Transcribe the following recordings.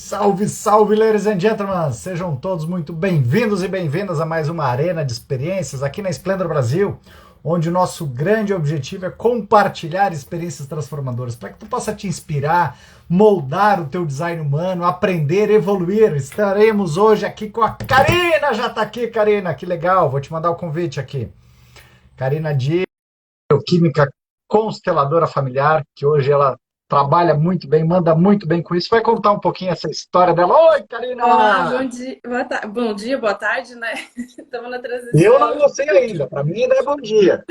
Salve, salve, ladies and gentlemen! Sejam todos muito bem-vindos e bem-vindas a mais uma Arena de Experiências aqui na Splendor Brasil, onde o nosso grande objetivo é compartilhar experiências transformadoras para que tu possa te inspirar, moldar o teu design humano, aprender, evoluir. Estaremos hoje aqui com a Karina, já tá aqui, Karina, que legal, vou te mandar o convite aqui. Karina Dias, bioquímica consteladora familiar, que hoje ela trabalha muito bem, manda muito bem com isso. Vai contar um pouquinho essa história dela. Oi, Olá, Karina! bom dia, boa tarde, né? Estamos na Eu não transição. almocei ainda, para mim ainda é bom dia.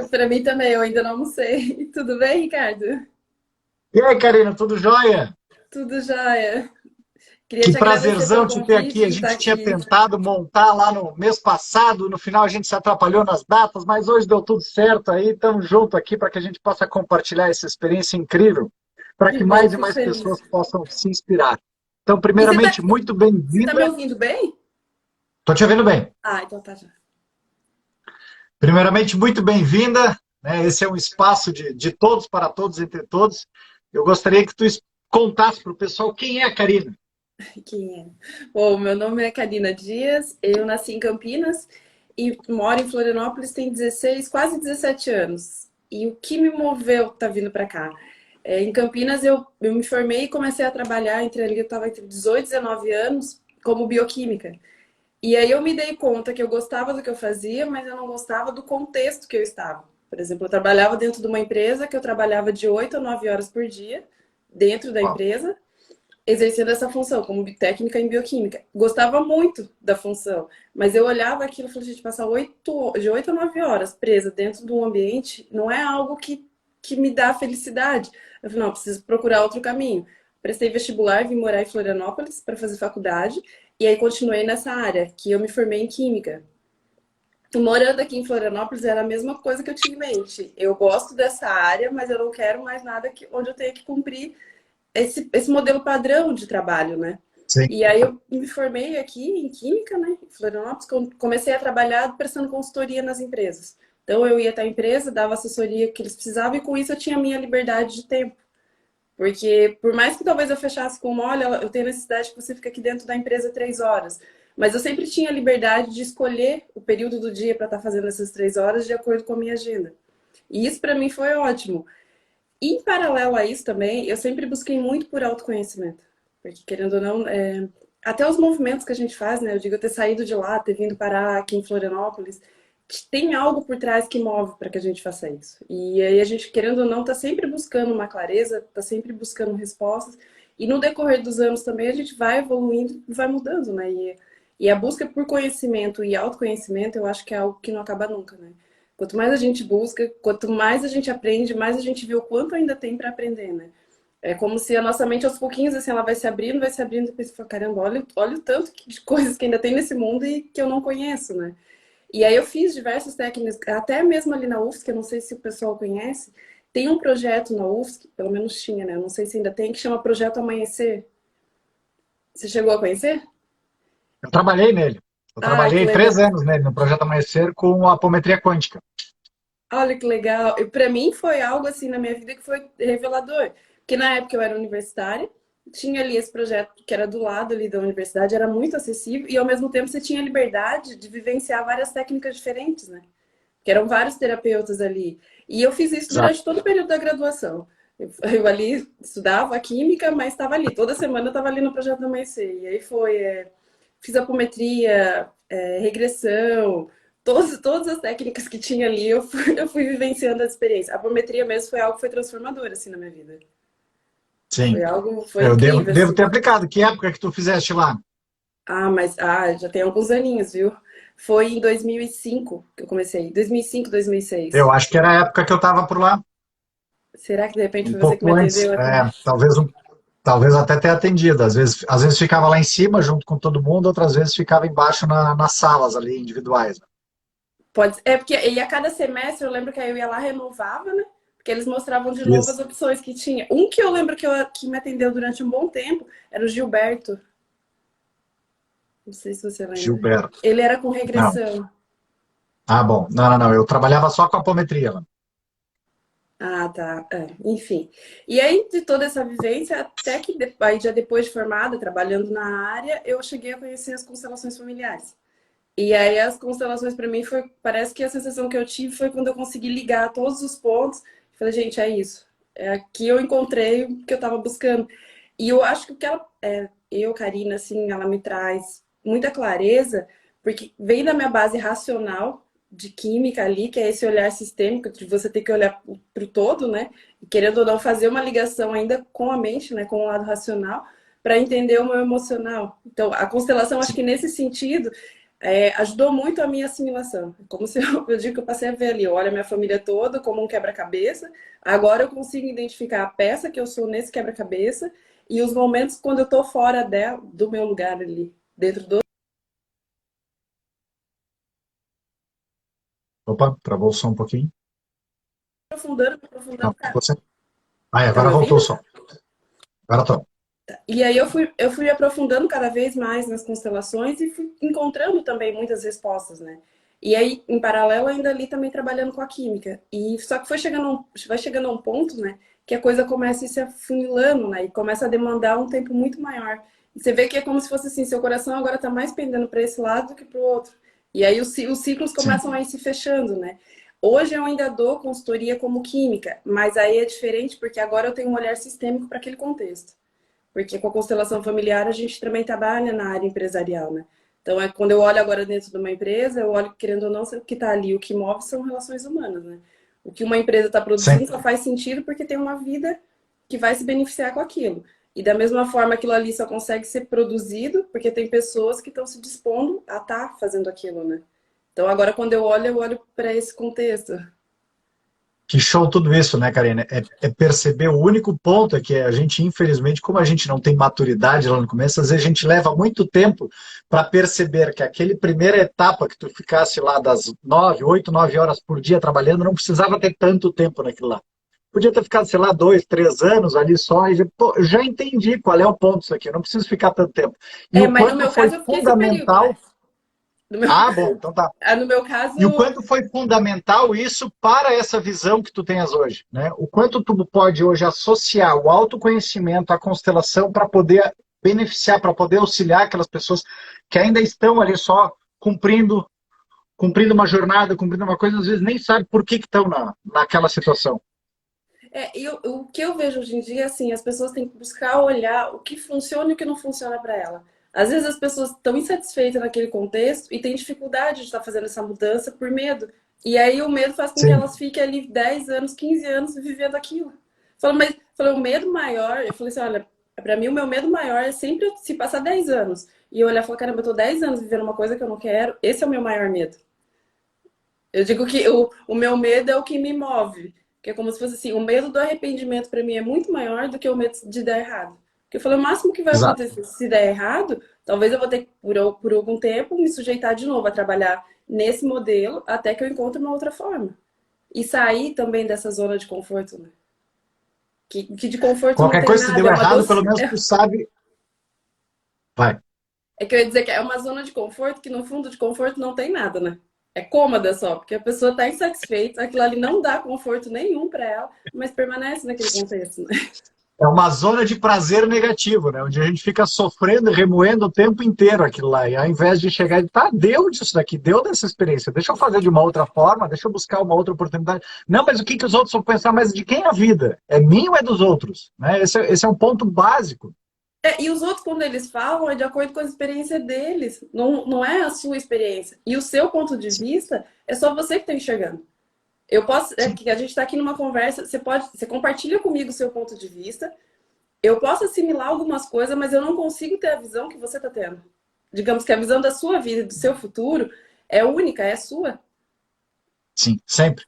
Para mim também, eu ainda não almocei. Tudo bem, Ricardo? E aí, Karina, tudo jóia? Tudo jóia. Queria Que te agradecer pelo prazerzão te ter aqui. convite A de estar gente tinha aqui. tentado montar lá no mês passado, no final a gente se atrapalhou nas datas, mas hoje deu tudo certo aí. Estamos juntos aqui para que a gente possa compartilhar essa experiência incrível, para Que que bom, mais e fico mais feliz. pessoas possam se inspirar. Então, E primeiramente, muito você tá me bem-vinda. ouvindo bem? Estou te ouvindo bem. Ah, então tá já. Primeiramente, muito bem-vinda, né? Esse é um espaço de todos para todos, entre todos. Eu gostaria que tu contasse para o pessoal quem é a Karina. Quem é? Bom, meu nome é Karina Dias, eu nasci em Campinas e moro em Florianópolis tem 16, quase 17 anos. E o que me moveu tá vindo para cá? Em Campinas eu me formei e comecei a trabalhar entre ali, eu estava entre 18 e 19 anos como bioquímica. E aí eu me dei conta que eu gostava do que eu fazia, mas eu não gostava do contexto que eu estava. Por exemplo, eu trabalhava dentro de uma empresa que eu trabalhava de 8 a 9 horas por dia dentro da Ó, empresa exercendo essa função como técnica em bioquímica. Gostava muito da função, mas eu olhava aquilo e falei, gente, passar de 8 a 9 horas presa dentro de um ambiente não é algo que me dá felicidade. Eu falei, não, eu preciso procurar outro caminho. Prestei vestibular, vim morar em Florianópolis para fazer faculdade, e aí continuei nessa área, que eu me formei em Química. E morando aqui em Florianópolis era a mesma coisa que eu tinha em mente. Eu gosto dessa área, mas eu não quero mais nada onde eu tenha que cumprir esse modelo padrão de trabalho, né? sim. E aí eu me formei aqui em Química, né, em Florianópolis, comecei a trabalhar prestando consultoria nas empresas. Então eu ia até a empresa, dava assessoria que eles precisavam e com isso eu tinha a minha liberdade de tempo. Porque por mais que talvez eu fechasse com uma, olha, eu tenho necessidade que você fique aqui dentro da empresa 3 horas. Mas eu sempre tinha a liberdade de escolher o período do dia para estar fazendo essas 3 horas de acordo com a minha agenda. E isso para mim foi ótimo. E, em paralelo a isso também, eu sempre busquei muito por autoconhecimento. Porque, querendo ou não, até os movimentos que a gente faz, né? Eu digo, ter saído de lá, ter vindo parar aqui em Florianópolis, tem algo por trás que move para que a gente faça isso. E aí a gente, querendo ou não, tá sempre buscando uma clareza, tá sempre buscando respostas. E no decorrer dos anos também a gente vai evoluindo e vai mudando, né? E a busca por conhecimento e autoconhecimento, eu acho que é algo que não acaba nunca, né? Quanto mais a gente busca, quanto mais a gente aprende, mais a gente vê o quanto ainda tem para aprender, né? É como se a nossa mente aos pouquinhos, assim, ela vai se abrindo e pensa, caramba, olha o tanto de coisas que ainda tem nesse mundo e que eu não conheço, né? E aí eu fiz diversas técnicas, até mesmo ali na UFSC, eu não sei se o pessoal conhece, tem um projeto na UFSC, pelo menos tinha, né? Eu não sei se ainda tem, que chama Projeto Amanhecer. Você chegou a conhecer? Eu trabalhei nele. Eu Ah, que trabalhei legal. 3 anos nele, no Projeto Amanhecer, com a apometria quântica. Olha que legal. E para mim foi algo assim na minha vida que foi revelador. Porque na época eu era universitária, tinha ali esse projeto que era do lado ali da universidade, era muito acessível e ao mesmo tempo você tinha liberdade de vivenciar várias técnicas diferentes, né? Que eram vários terapeutas ali. E eu fiz isso Exato. durante todo o período da graduação. Eu ali estudava química, mas estava ali. Toda semana eu estava ali no Projeto do Amanhecer. E aí fiz apometria, regressão, todas as técnicas que tinha ali, eu fui vivenciando a experiência. A apometria mesmo foi algo que foi transformador, assim, na minha vida. Sim. Foi Eu devo, incrível, devo assim. ter aplicado. Que época que tu fizeste lá? Já tem alguns aninhos, viu? Foi em 2005 que eu comecei. 2005, Eu 2006. acho que era a época que eu estava por lá. Será que de repente Um foi você que me pouco antes. atendeu aqui? É, talvez até ter atendido. Às vezes ficava lá em cima junto com todo mundo, outras vezes ficava embaixo nas salas ali individuais. Pode, porque e a cada semestre eu lembro que aí eu ia lá renovava, né? Porque eles mostravam de novo as Isso. opções que tinha. Um que eu lembro que me atendeu durante um bom tempo era o Gilberto. Não sei se você lembra. Gilberto. Ele era com Não. regressão. Ah, bom. Não, não, não. Eu trabalhava só com apometria lá. Ah, tá. É, enfim. E aí, de toda essa vivência, até que aí, já depois de formada, trabalhando na área, eu cheguei a conhecer as constelações familiares. E aí, as constelações para mim foi, parece que a sensação que eu tive foi quando eu consegui ligar todos os pontos. Falei, gente, é isso. É aqui eu encontrei o que eu estava buscando. E eu acho que o que ela, Karina, assim, ela me traz muita clareza, porque vem da minha base racional de química ali, que é esse olhar sistêmico, de você ter que olhar para o todo, né? E querendo ou não fazer uma ligação ainda com a mente, né? Com o lado racional, para entender o meu emocional. Então, a constelação, acho que nesse sentido, ajudou muito a minha assimilação. Como se eu digo que eu passei a ver ali, olha a minha família toda como um quebra-cabeça, agora eu consigo identificar a peça que eu sou nesse quebra-cabeça e os momentos quando eu estou fora dela, do meu lugar ali, dentro do. Opa, travou o som um pouquinho. Aprofundando, Não, aprofundando. você? Ah, Tá agora me voltou o ouvindo? som. Agora tô. E aí eu fui me aprofundando cada vez mais nas constelações e fui encontrando também muitas respostas, né? E aí, em paralelo, ainda ali também trabalhando com a química. E só que vai chegando a um ponto, né, que a coisa começa a se afunilando, né, e começa a demandar um tempo muito maior. E você vê que é como se fosse assim, seu coração agora está mais pendendo para esse lado do que para o outro. E aí os ciclos Sim. começam a ir se fechando, né? Hoje eu ainda dou consultoria como química, mas aí é diferente porque agora eu tenho um olhar sistêmico para aquele contexto. Porque com a constelação familiar a gente também trabalha na área empresarial, né? Então, quando eu olho agora dentro de uma empresa, eu olho, querendo ou não, o que está ali, o que move são relações humanas, né? O que uma empresa está Sim. produzindo só faz sentido porque tem uma vida que vai se beneficiar com aquilo. E da mesma forma, aquilo ali só consegue ser produzido porque tem pessoas que estão se dispondo a estar fazendo aquilo, né? Então, agora, quando eu olho para esse contexto. Que show tudo isso, né, Karina? É perceber o único ponto é que a gente, infelizmente, como a gente não tem maturidade lá no começo, às vezes a gente leva muito tempo para perceber que aquele primeira etapa que tu ficasse lá das 9 horas por dia trabalhando, não precisava ter tanto tempo naquilo lá. Podia ter ficado, sei lá, 2, 3 anos ali só e já, pô, eu já entendi qual é o ponto disso aqui, eu não preciso ficar tanto tempo. E É, o mas no quanto meu foi caso eu fiquei esse período, né? fundamental. No meu, Ah, bom, então tá. no meu caso, E o quanto foi fundamental isso para essa visão que tu tens hoje, né? O quanto tu pode hoje associar o autoconhecimento à constelação para poder beneficiar, para poder auxiliar aquelas pessoas que ainda estão ali só cumprindo uma jornada, cumprindo uma coisa, às vezes nem sabe por que estão naquela situação. e o que eu vejo hoje em dia, assim, as pessoas têm que buscar olhar o que funciona e o que não funciona para ela. Às vezes as pessoas estão insatisfeitas naquele contexto e têm dificuldade de estar fazendo essa mudança por medo. E aí o medo faz com que Sim, elas fiquem ali 10 anos, 15 anos vivendo aquilo. Falei, o medo maior, eu falei assim, olha, para mim o meu medo maior é sempre se passar 10 anos e eu olhar e falar, caramba, eu tô 10 anos vivendo uma coisa que eu não quero, esse é o meu maior medo. Eu digo que o meu medo é o que me move. Que é como se fosse assim, o medo do arrependimento para mim é muito maior do que o medo de dar errado. Porque eu falei, o máximo que vai exato. acontecer se der errado, talvez eu vou ter que, por algum tempo, me sujeitar de novo a trabalhar nesse modelo até que eu encontre uma outra forma. E sair também dessa zona de conforto, né? Que de conforto não Qualquer tem coisa que nada, deu é uma errado, doce. pelo menos tu sabe. Vai. É que eu ia dizer que é uma zona de conforto que no fundo de conforto não tem nada, né? É cômoda só, porque a pessoa está insatisfeita, aquilo ali não dá conforto nenhum para ela, mas permanece naquele contexto, né? É uma zona de prazer negativo, né? Onde a gente fica sofrendo e remoendo o tempo inteiro aquilo lá. E ao invés de chegar e tá, deu disso daqui, deu dessa experiência. Deixa eu fazer de uma outra forma, deixa eu buscar uma outra oportunidade. Não, mas o que os outros vão pensar? Mas de quem é a vida? É minha ou é dos outros? Né? Esse é um ponto básico. E os outros, quando eles falam, é de acordo com a experiência deles, não é a sua experiência. E o seu ponto de Sim, vista é só você que está enxergando. Eu posso, sim, que a gente está aqui numa conversa, você compartilha comigo o seu ponto de vista, eu posso assimilar algumas coisas, mas eu não consigo ter a visão que você está tendo. Digamos que a visão da sua vida e do seu futuro é única, é sua. sim, sempre.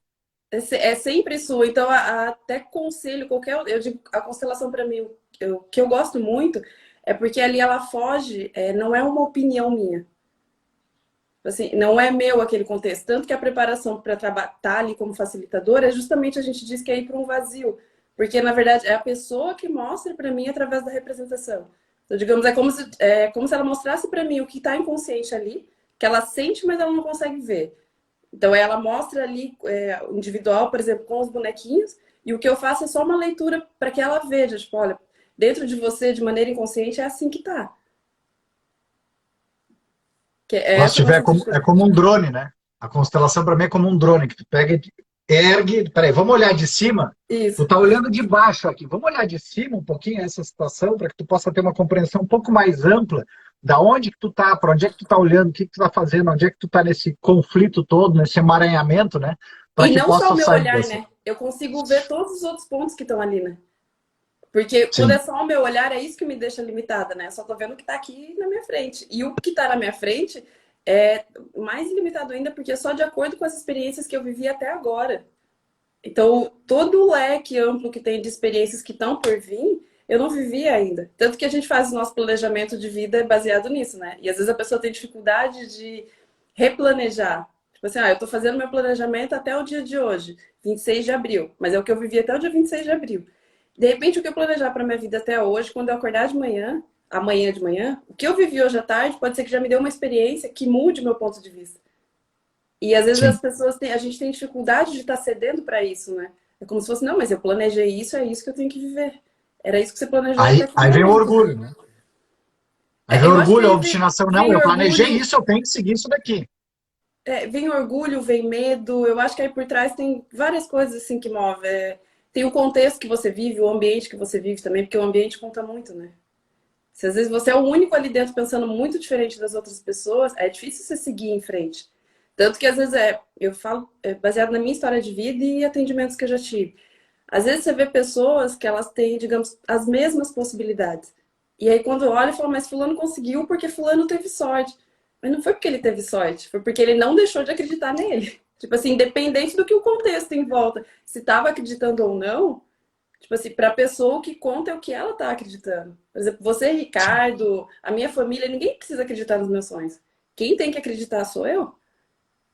É sempre sua. Então, até conselho, qualquer. Eu digo, a constelação para mim, o que eu gosto muito é porque ali ela foge, não é uma opinião minha. Assim, não é meu aquele contexto. Tanto que a preparação para estar ali como facilitadora é justamente a gente diz que é ir para um vazio. Porque, na verdade, é a pessoa que mostra para mim através da representação. Então, digamos, é como se ela mostrasse para mim o que está inconsciente ali, que ela sente, mas ela não consegue ver. Então, ela mostra ali o individual, por exemplo, com os bonequinhos, E o que eu faço é só uma leitura para que ela veja, tipo, olha, dentro de você, de maneira inconsciente, é assim que tá. Que é Lá se essa a tiver nossa como, é dificuldade. como um drone, né? A constelação para mim é como um drone, que tu pega, ergue. Peraí, vamos olhar de cima? Tu Isso. tá olhando de baixo aqui. Vamos olhar de cima um pouquinho essa situação para que tu possa ter uma compreensão um pouco mais ampla da onde que tu tá, para onde é que tu tá olhando, o que que tu tá fazendo, onde é que tu tá nesse conflito todo, nesse emaranhamento, né? Para E que não só o possa meu sair olhar, dessa. né? Eu consigo ver todos os outros pontos que estão ali, né? Porque quando é Sim, só o meu olhar, é isso que me deixa limitada, né? Eu só tô vendo o que tá aqui na minha frente. E o que tá na minha frente é mais limitado ainda, porque é só de acordo com as experiências que eu vivi até agora. Então, todo o leque amplo que tem de experiências que estão por vir, eu não vivi ainda. Tanto que a gente faz o nosso planejamento de vida baseado nisso, né? E às vezes a pessoa tem dificuldade de replanejar. Tipo assim, eu tô fazendo meu planejamento até o dia de hoje, 26 de abril, mas é o que eu vivi até o dia 26 de abril. De repente, o que eu planejar para minha vida até hoje, quando eu acordar de manhã, amanhã de manhã, o que eu vivi hoje à tarde pode ser que já me dê uma experiência que mude o meu ponto de vista. E às vezes as sim. pessoas têm, a gente tem dificuldade de estar cedendo para isso, né? É como se fosse, não, mas eu planejei isso, é isso que eu tenho que viver. Era isso que você planejou até Aí, aquele aí vem o momento. orgulho, né? Aí vem o Eu acho que orgulho, a aí obstinação. Não, vem eu planejei orgulho, isso, eu tenho que seguir isso daqui. vem orgulho, vem medo. Eu acho que aí por trás tem várias coisas assim que movem. Tem o contexto que você vive, o ambiente que você vive também, porque o ambiente conta muito, né? Se às vezes você é o único ali dentro pensando muito diferente das outras pessoas, é difícil você seguir em frente. Tanto que às vezes eu falo, baseado na minha história de vida e atendimentos que eu já tive. Às vezes você vê pessoas que elas têm, digamos, as mesmas possibilidades. E aí quando olha, fala, mas fulano conseguiu porque fulano teve sorte. Mas não foi porque ele teve sorte, foi porque ele não deixou de acreditar nele. Tipo assim, independente do que o contexto em volta, se estava acreditando ou não, tipo assim, para a pessoa o que conta é o que ela tá acreditando. Por exemplo, você, Sim. Ricardo, a minha família, ninguém precisa acreditar nos meus sonhos. Quem tem que acreditar sou eu.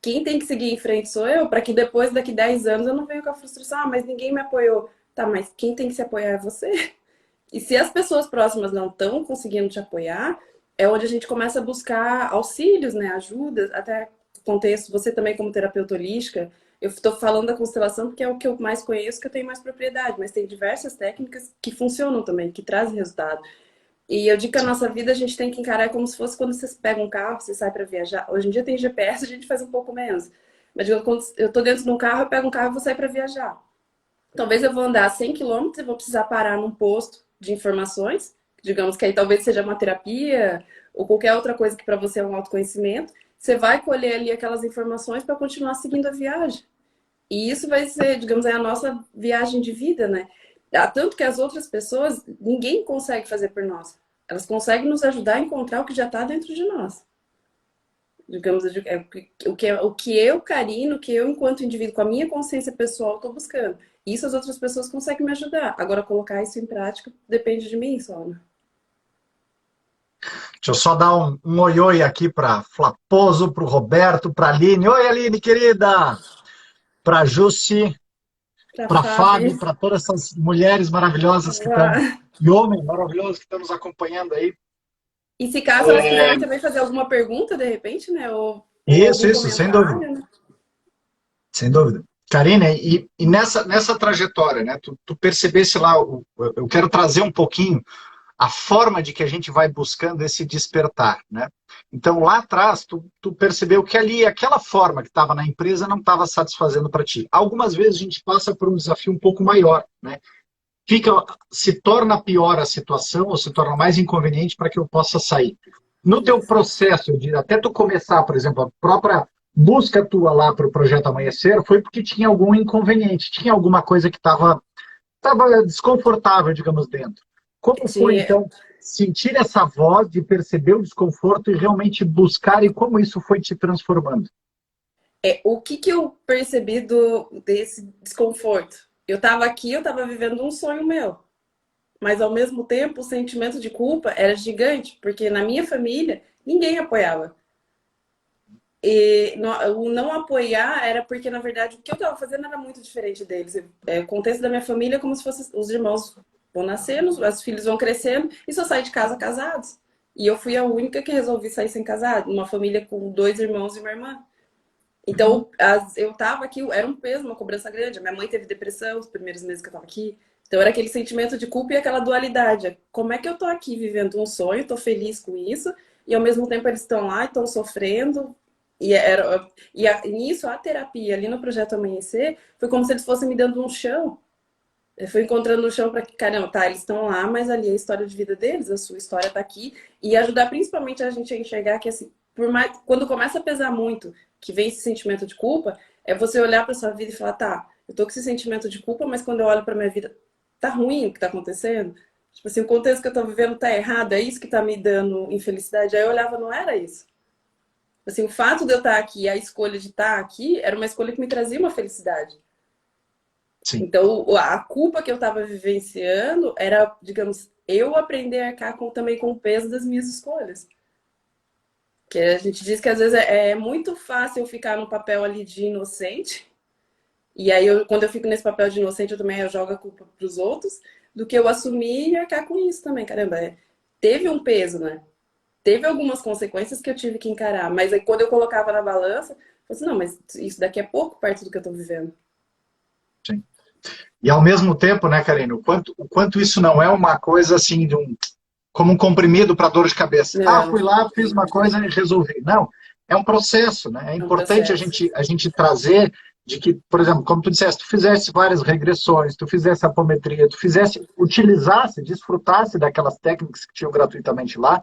Quem tem que seguir em frente sou eu, para que depois, daqui 10 anos, eu não venha com a frustração, mas ninguém me apoiou. Tá, mas quem tem que se apoiar é você. E se as pessoas próximas não estão conseguindo te apoiar, é onde a gente começa a buscar auxílios, né, ajudas, até contexto, você também como terapeuta holística, eu estou falando da constelação porque é o que eu mais conheço, que eu tenho mais propriedade, mas tem diversas técnicas que funcionam também, que trazem resultado. E eu digo que a nossa vida a gente tem que encarar como se fosse quando você pega um carro, você sai para viajar. Hoje em dia tem GPS, a gente faz um pouco menos. Mas digamos, quando eu tô dentro de um carro, eu pego um carro e vou sair para viajar. Talvez eu vou andar 100 quilômetros e vou precisar parar num posto de informações, digamos que aí talvez seja uma terapia ou qualquer outra coisa que para você é um autoconhecimento. Você vai colher ali aquelas informações para continuar seguindo a viagem. E isso vai ser, digamos, é a nossa viagem de vida, né? Tanto que as outras pessoas, ninguém consegue fazer por nós. Elas conseguem nos ajudar a encontrar o que já está dentro de nós. Digamos, o que eu, Karina, o que eu, enquanto indivíduo, com a minha consciência pessoal, estou buscando. Isso as outras pessoas conseguem me ajudar. Agora, colocar isso em prática depende de mim só, né? Deixa eu só dar um oi-oi aqui para Flaposo, para o Roberto, para a Aline. Oi, Aline, querida! Para a Jussi, Pra para a Fábio, Fábio. para todas essas mulheres maravilhosas que estão, e homens maravilhosos que estão nos acompanhando aí. E se caso elas quiserem também fazer alguma pergunta, de repente, né? Ou algum Isso, sem dúvida. comentário, né? Sem dúvida. Karina, e nessa trajetória, né? Tu percebesse lá, eu quero trazer um pouquinho a forma de que a gente vai buscando esse despertar, né? Então, lá atrás, tu percebeu que ali, aquela forma que estava na empresa não estava satisfazendo para ti. Algumas vezes a gente passa por um desafio um pouco maior, né? Fica, se torna pior a situação ou se torna mais inconveniente para que eu possa sair. No teu Isso. processo, até tu começar, por exemplo, a própria busca tua lá para o projeto Amanhecer, foi porque tinha algum inconveniente, tinha alguma coisa que estava desconfortável, digamos, dentro. Como foi, Sim, então, sentir essa voz de perceber o desconforto e realmente buscar e como isso foi te transformando? o que que eu percebi desse desconforto? Eu estava aqui, eu estava vivendo um sonho meu, mas ao mesmo tempo o sentimento de culpa era gigante, porque na minha família ninguém apoiava. E o não apoiar era porque, na verdade, o que eu estava fazendo era muito diferente deles. O contexto da minha família é como se fosse os irmãos vão nascendo, os filhos vão crescendo e só saem de casa casados. E eu fui a única que resolvi sair sem casado, uma família com dois irmãos e uma irmã. Então, eu tava aqui, era um peso, uma cobrança grande. A minha mãe teve depressão os primeiros meses que eu tava aqui. Então, era aquele sentimento de culpa e aquela dualidade. Como é que eu tô aqui vivendo um sonho, tô feliz com isso, e ao mesmo tempo eles estão lá e estão sofrendo. E nisso, a terapia ali no Projeto Amanhecer foi como se eles fossem me dando um chão. Eu fui encontrando no chão para que, caramba, tá, eles estão lá, mas ali é a história de vida deles, a sua história tá aqui. E ajudar principalmente a gente a enxergar que, assim, por mais, quando começa a pesar muito, que vem esse sentimento de culpa, é você olhar para sua vida e falar, tá, eu tô com esse sentimento de culpa, mas quando eu olho para minha vida, tá ruim o que tá acontecendo? Tipo assim, o contexto que eu tô vivendo tá errado, é isso que tá me dando infelicidade. Aí eu olhava, não era isso. Assim, o fato de eu estar aqui, a escolha de estar aqui, era uma escolha que me trazia uma felicidade. Sim. Então, a culpa que eu estava vivenciando era, digamos, eu aprender a arcar também com o peso das minhas escolhas. Que a gente diz que às vezes é muito fácil eu ficar no papel ali de inocente, e aí quando eu fico nesse papel de inocente, eu jogo a culpa para os outros, do que eu assumir e arcar com isso também. Caramba, teve um peso, né? Teve algumas consequências que eu tive que encarar, mas aí quando eu colocava na balança, eu falei assim, não, mas isso daqui é pouco perto do que eu estou vivendo. Sim. E ao mesmo tempo, né, Karine, o quanto isso não é uma coisa assim, como um comprimido para dor de cabeça. Ah, Não, fui lá, fiz uma coisa e resolvi. Não, é um processo, né? É é um importante processo. a gente trazer de que, por exemplo, como tu disseste, tu fizesse várias regressões, tu fizesse apometria, tu fizesse, utilizasse, desfrutasse daquelas técnicas que tinham gratuitamente lá,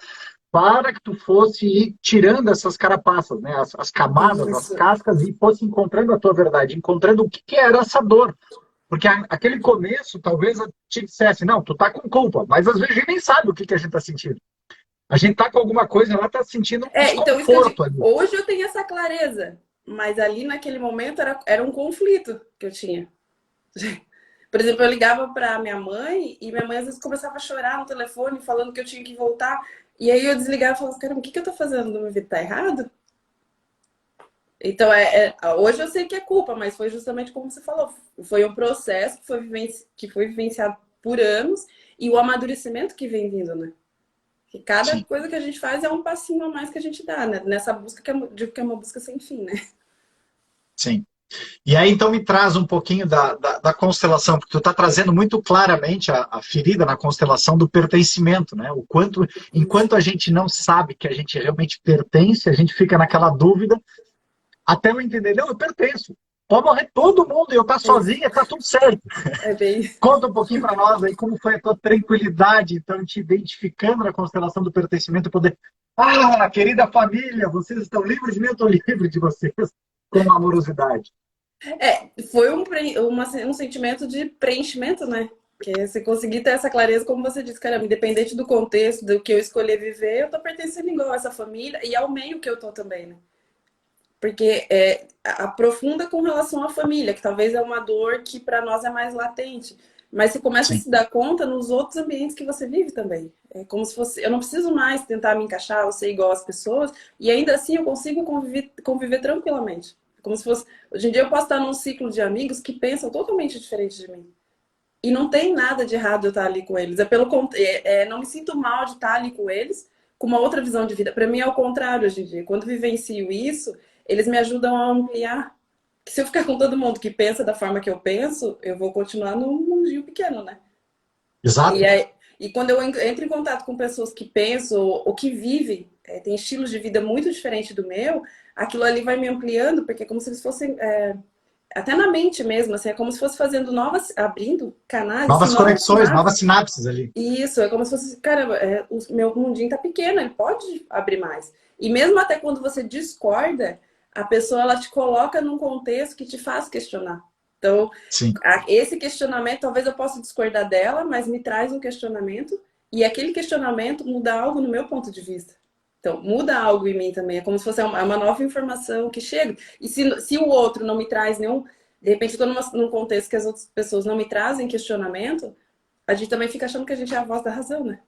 para que tu fosse ir tirando essas carapaças, né? As camadas, as Isso. cascas, e fosse encontrando a tua verdade, encontrando o que era essa dor. Porque aquele começo, talvez eu te dissesse, não, tu tá com culpa, mas às vezes a gente nem sabe o que a gente tá sentindo. A gente tá com alguma coisa lá, tá sentindo um Então isso que eu digo. desconforto ali. Hoje eu tenho essa clareza, mas ali naquele momento era um conflito que eu tinha. Por exemplo, eu ligava para minha mãe e minha mãe às vezes começava a chorar no telefone, falando que eu tinha que voltar. E aí eu desligava e falava, caramba, o que eu tô fazendo na minha vida? Tá errado? Então, hoje eu sei que é culpa, mas foi justamente como você falou. Foi um processo que foi vivenciado por anos e o amadurecimento que vem vindo, né? Que cada Sim, coisa que a gente faz é um passinho a mais que a gente dá, né? Nessa busca digo que é uma busca sem fim, né? sim. E aí, então, me traz um pouquinho da constelação, porque tu está trazendo muito claramente a ferida na constelação do pertencimento, né? O quanto, Isso. enquanto a gente não sabe que a gente realmente pertence, a gente fica naquela dúvida até eu entender, não, eu pertenço. Pode morrer todo mundo e eu estar sozinha, tá tudo certo. É bem. Conta um pouquinho para nós aí como foi a tua tranquilidade, então, te identificando na constelação do pertencimento, poder. Ah, querida família, vocês estão livres de mim, eu estou livre de vocês, com amorosidade. Foi um sentimento de preenchimento, né? Que é você conseguir ter essa clareza, como você disse, caramba, independente do contexto, do que eu escolher viver, eu tô pertencendo igual a essa família e ao meio que eu tô também, né? Porque aprofunda com relação à família, que talvez é uma dor que para nós é mais latente. Mas você começa a Sim, se dar conta nos outros ambientes que você vive também. É como se fosse. Eu não preciso mais tentar me encaixar ou ser igual às pessoas, e ainda assim eu consigo conviver tranquilamente. Como se fosse. Hoje em dia eu posso estar num ciclo de amigos que pensam totalmente diferente de mim. E não tem nada de errado eu estar ali com eles. É pelo não me sinto mal de estar ali com eles, com uma outra visão de vida. Para mim é o contrário hoje em dia. Quando vivencio isso, eles me ajudam a ampliar. Que se eu ficar com todo mundo que pensa da forma que eu penso, eu vou continuar num mundinho pequeno, né? E, exato. aí, e quando eu entro em contato com pessoas que pensam ou que vivem, tem estilos de vida muito diferentes do meu, aquilo ali vai me ampliando, porque é como se eles fossem até na mente mesmo, assim, é como se fosse fazendo abrindo canais, assim, Novas novas conexões, sinapses. novas sinapses ali. Isso, é como se fosse, cara, o meu mundinho tá pequeno, ele pode abrir mais. E mesmo até quando você discorda, a pessoa ela te coloca num contexto que te faz questionar. Então, Sim, esse questionamento, talvez eu possa discordar dela, mas me traz um questionamento, e aquele questionamento muda algo no meu ponto de vista. Então, muda algo em mim também. É como se fosse uma nova informação que chega. E se o outro não me traz nenhum. De repente, eu estou num contexto que as outras pessoas não me trazem questionamento, a gente também fica achando que a gente é a voz da razão, né?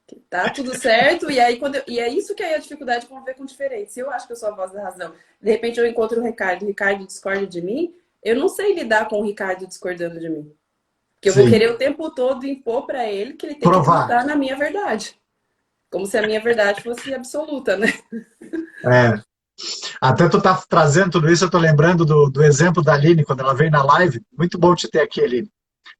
Que tá tudo certo, e aí e é isso que é a dificuldade de conviver com o diferente. Se eu acho que eu sou a voz da razão, de repente eu encontro o Ricardo discorda de mim, eu não sei lidar com o Ricardo discordando de mim. Porque eu vou sim. querer o tempo todo impor para ele que ele tem que Provar. acreditar na minha verdade. Como se a minha verdade fosse absoluta, né? É. Até tu tá trazendo tudo isso, eu tô lembrando do exemplo da Aline, quando ela veio na live. Muito bom te ter aqui, Aline.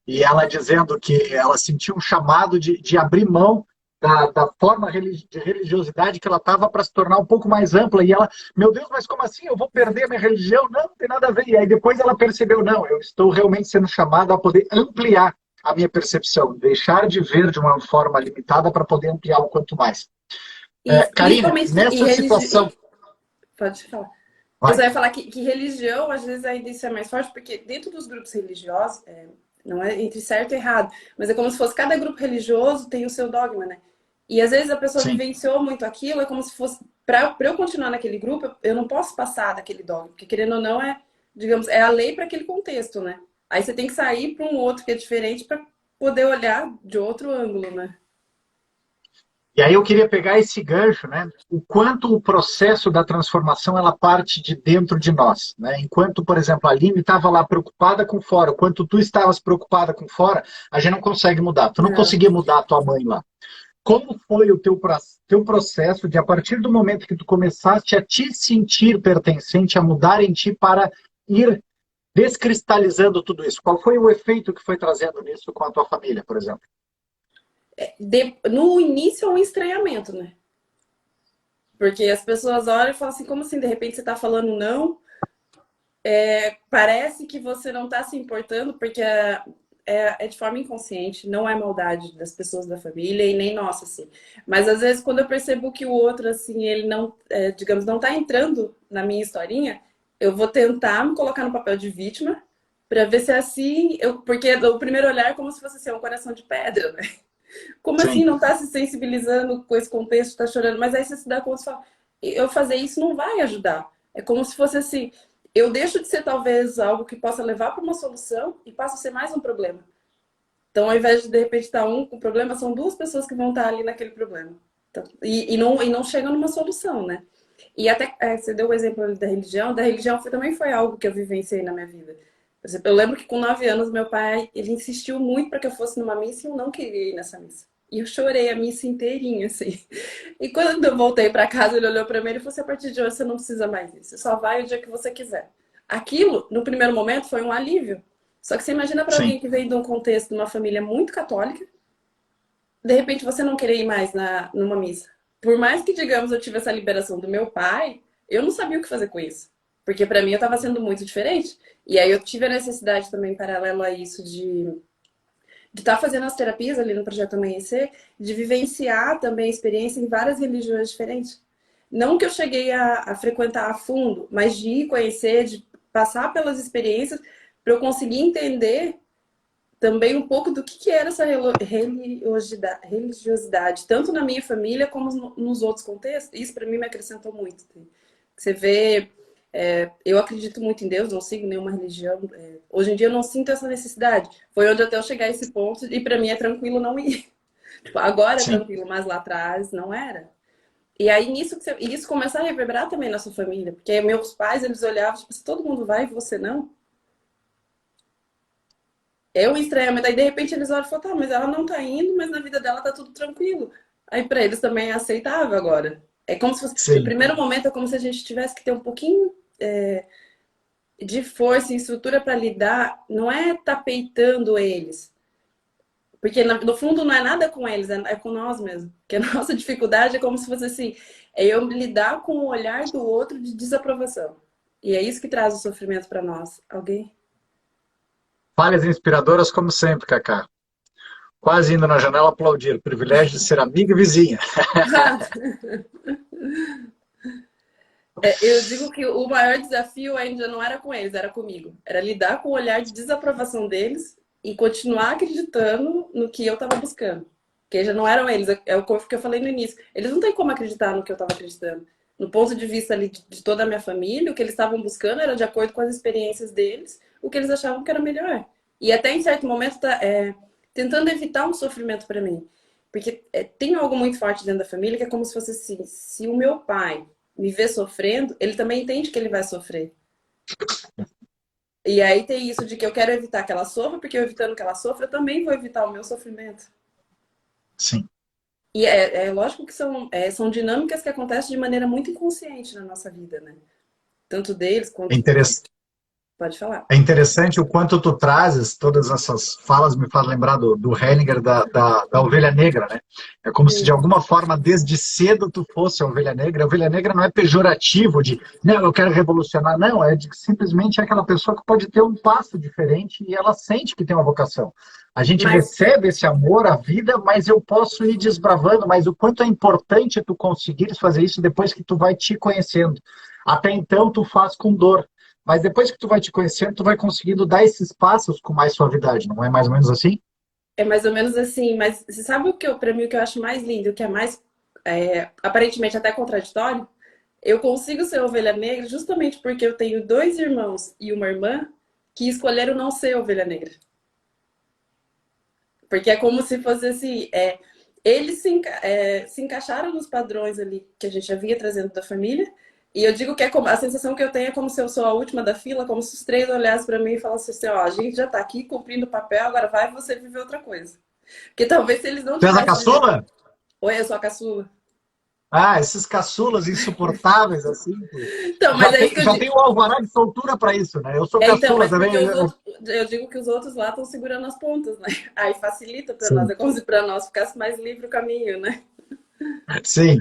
E ela dizendo que ela sentiu um chamado de abrir mão da forma de religiosidade que ela estava para se tornar um pouco mais ampla. E ela, meu Deus, mas como assim? Eu vou perder a minha religião? Não, não tem nada a ver. E aí depois ela percebeu, não, eu estou realmente sendo chamada a poder ampliar a minha percepção, deixar de ver de uma forma limitada para poder ampliar o quanto mais. E Karina, principalmente em nessa situação. Pode falar. Eu Vai. só ia falar que religião, às vezes, ainda isso é mais forte, porque dentro dos grupos religiosos, não é entre certo e errado, mas é como se fosse cada grupo religioso tem o seu dogma, né? E às vezes a pessoa Sim. vivenciou muito aquilo, é como se fosse. Para eu continuar naquele grupo, eu não posso passar daquele dogma, porque querendo ou não, digamos, é a lei para aquele contexto, né? Aí você tem que sair para um outro que é diferente para poder olhar de outro ângulo, né? E aí eu queria pegar esse gancho, né? O quanto o processo da transformação ela parte de dentro de nós, né? Enquanto, por exemplo, a Aline estava lá preocupada com fora, o quanto tu estavas preocupada com fora, a gente não consegue mudar. Tu não Não. conseguia mudar a tua mãe lá. Como foi o teu processo de, a partir do momento que tu começaste a te sentir pertencente, a mudar em ti para ir descristalizando tudo isso? Qual foi o efeito que foi trazendo nisso com a tua família, por exemplo? No início é um estranhamento, né? Porque as pessoas olham e falam assim, como assim, de repente você tá falando não? Parece que você não tá se importando, porque é de forma inconsciente, não é maldade das pessoas da família e nem nossa, assim. Mas às vezes quando eu percebo que o outro, assim, ele não, digamos, não tá entrando na minha historinha, eu vou tentar me colocar no papel de vítima para ver se é assim, porque o primeiro olhar é como se fosse assim, um coração de pedra, né? Como assim Sim, não tá se sensibilizando com esse contexto, tá chorando? Mas aí você se dá conta e fala, eu fazer isso não vai ajudar. É como se fosse assim, eu deixo de ser talvez algo que possa levar para uma solução e passo a ser mais um problema. Então, ao invés de repente estar um com problema, são duas pessoas que vão estar ali naquele problema. Então, e não chegam numa solução, né? E até você deu o exemplo ali da religião também foi algo que eu vivenciei na minha vida. Por exemplo, eu lembro que com 9 anos meu pai ele insistiu muito para que eu fosse numa missa e eu não queria ir nessa missa. E eu chorei a missa inteirinha, assim. E quando eu voltei para casa, ele olhou para mim e falou assim: a partir de hoje você não precisa mais disso, você só vai o dia que você quiser. Aquilo, no primeiro momento, foi um alívio. Só que você imagina para sim. alguém que vem de um contexto de uma família muito católica, de repente você não querer ir mais numa missa. Por mais que, digamos, eu tive essa liberação do meu pai, eu não sabia o que fazer com isso. Porque para mim eu estava sendo muito diferente. E aí eu tive a necessidade também, paralelo a isso, de estar fazendo as terapias ali no Projeto Amanhecer, de vivenciar também a experiência em várias religiões diferentes. Não que eu cheguei a frequentar a fundo, mas de ir conhecer, de passar pelas experiências, para eu conseguir entender também um pouco do que era essa religiosidade, tanto na minha família como nos outros contextos. Isso para mim me acrescentou muito. Você vê, eu acredito muito em Deus, não sigo nenhuma religião. Hoje em dia eu não sinto essa necessidade. Foi onde até eu chegar a esse ponto e para mim é tranquilo não ir. Tipo, agora é Sim. tranquilo, mas lá atrás não era. E aí nisso e isso começa a reverberar também na sua família, porque meus pais eles olhavam tipo, se todo mundo vai e você não. É um estranhamento. Aí, de repente, eles olham e falam, tá, mas ela não tá indo, mas na vida dela tá tudo tranquilo. Aí, pra eles também é aceitável agora. É como se fosse... No Sim. primeiro momento, é como se a gente tivesse que ter um pouquinho de força e estrutura para lidar. Não é tapeitando eles. Porque, no fundo, não é nada com eles, é com nós mesmo. Porque a nossa dificuldade é como se fosse assim, é eu lidar com o olhar do outro de desaprovação. E é isso que traz o sofrimento para nós. Alguém? Falhas inspiradoras como sempre, Cacá. Quase indo na janela aplaudir. Privilégio de ser amiga e vizinha. Eu digo que o maior desafio ainda não era com eles, era comigo. Era lidar com o olhar de desaprovação deles e continuar acreditando no que eu estava buscando. Porque já não eram eles, é o que eu falei no início. Eles não têm como acreditar no que eu estava acreditando. No ponto de vista ali de toda a minha família, o que eles estavam buscando era de acordo com as experiências deles, o que eles achavam que era melhor. E até em certo momento tentando evitar um sofrimento para mim. Porque tem algo muito forte dentro da família que é como se fosse assim, se o meu pai me ver sofrendo, ele também entende que ele vai sofrer. E aí tem isso de que eu quero evitar que ela sofra, porque eu evitando que ela sofra, eu também vou evitar o meu sofrimento. Sim. E é lógico que são dinâmicas que acontecem de maneira muito inconsciente na nossa vida, né? tanto deles É quanto... interessante. Pode falar. É interessante o quanto tu trazes, todas essas falas me faz lembrar do Hellinger, da ovelha negra, né? É como se de Sim. alguma forma, desde cedo, tu fosse a ovelha negra. A ovelha negra não é pejorativo de, não, eu quero revolucionar, não, é de que simplesmente é aquela pessoa que pode ter um passo diferente e ela sente que tem uma vocação. A gente Mas recebe esse amor à vida, mas eu posso ir desbravando, mas o quanto é importante tu conseguires fazer isso depois que tu vai te conhecendo. Até então, tu faz com dor. Mas depois que tu vai te conhecendo, tu vai conseguindo dar esses passos com mais suavidade, não é mais ou menos assim? é mais ou menos assim. Mas você sabe o que eu, para mim, o que eu acho mais lindo, o que é mais aparentemente até contraditório? Eu consigo ser ovelha negra justamente porque eu tenho dois irmãos e uma irmã que escolheram não ser ovelha negra. Porque é como se fosse assim, eles se encaixaram nos padrões ali que a gente já vinha trazendo da família. E eu digo que é como, a sensação que eu tenho é como se eu sou a última da fila, como se os três olhassem para mim e falassem assim, ó, a gente já tá aqui cumprindo o papel, agora vai você viver outra coisa. Porque talvez se eles não Tu és a tivessem vivido... caçula? Oi, eu sou a caçula. Ah, esses caçulas insuportáveis, assim, Então, mas é isso que eu já digo. tem o alvará de soltura para isso, né? Eu sou Então, caçula mas também. porque os outros, eu digo que os outros lá estão segurando as pontas, né? Aí facilita para nós, Sim, é como se para nós ficasse mais livre o caminho, né? sim.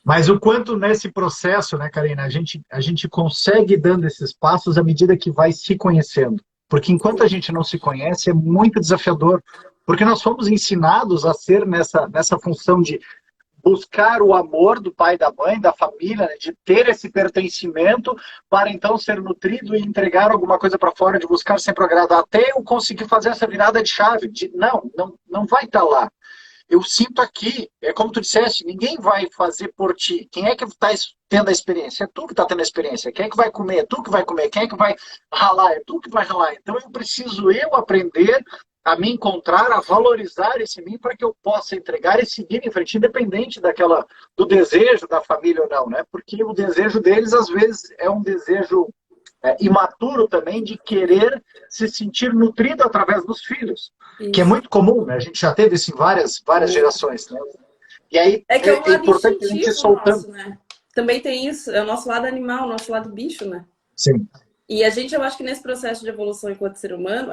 Mas o quanto nesse processo, né, Karina, a gente consegue ir dando esses passos à medida que vai se conhecendo. Porque enquanto a gente não se conhece, é muito desafiador. Porque nós fomos ensinados a ser nessa função de buscar o amor do pai, da mãe, da família, né, de ter esse pertencimento para então ser nutrido e entregar alguma coisa para fora, de buscar sempre agradar, até eu conseguir fazer essa virada de chave, de não vai estar lá. Eu sinto aqui, é como tu disseste, ninguém vai fazer por ti. Quem é que está tendo a experiência? É tu que está tendo a experiência. Quem é que vai comer? É tu que vai comer. Quem é que vai ralar? É tu que vai ralar. Então eu preciso aprender a me encontrar, a valorizar esse mim para que eu possa entregar e seguir em frente, independente do desejo da família ou não, né? Porque o desejo deles às vezes é um desejo imaturo também de querer se sentir nutrido através dos filhos, que é Isso. muito comum, né? A gente já teve isso em várias Muito. gerações, né? E aí É que é o é lado importante a gente ir instintivo soltando. nosso, né? Também tem isso, é o nosso lado animal, o nosso lado bicho, né? Sim, E a gente, eu acho que nesse processo de evolução enquanto ser humano,